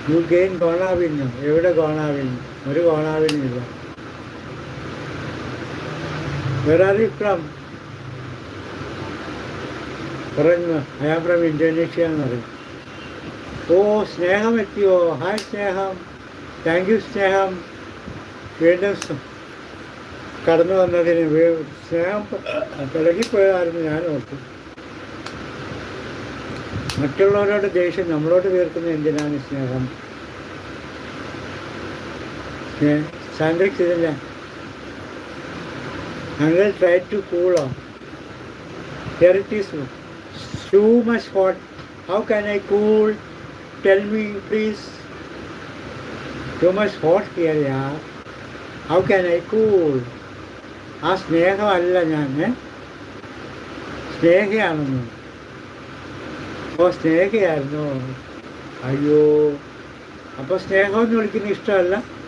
U gain ഗോണാവിനോ? എവിടെ ഗോണാവിന്? ഒരു ഗോണാവിനില്ല. Where are you from? പറഞ്ഞു ഐ ആം ഫ്രം ഇന്തോനേഷ്യ എന്ന് പറയും. ഓ, സ്നേഹം എത്തിയോ? ഹായ് സ്നേഹം, താങ്ക് യു സ്നേഹം, വീണ്ടും കടന്നു വന്നതിന്. സ്നേഹം പിളകിപ്പോയതായിരുന്നു ഞാൻ ഓർത്തു. മറ്റുള്ളവരോട് ദേഷ്യം നമ്മളോട് തീർക്കുന്നത് എന്തിനാണ് സ്നേഹം? സാൻഡ്രിക്സ് ഇതില്ല. അങ്കിൾ ട്രൈ ടു കൂളോ. Here it is too much hot. How can I cool? Tell me please. Too much hot here ya. How can I cool? ആ സ്നേഹമല്ല ഞാൻ, സ്നേഹയാണെന്ന്. ഓ, സ്നേഹയായിരുന്നു. അയ്യോ, അപ്പോൾ സ്നേഹമെന്ന് വിളിക്കുന്ന ഇഷ്ടമല്ല.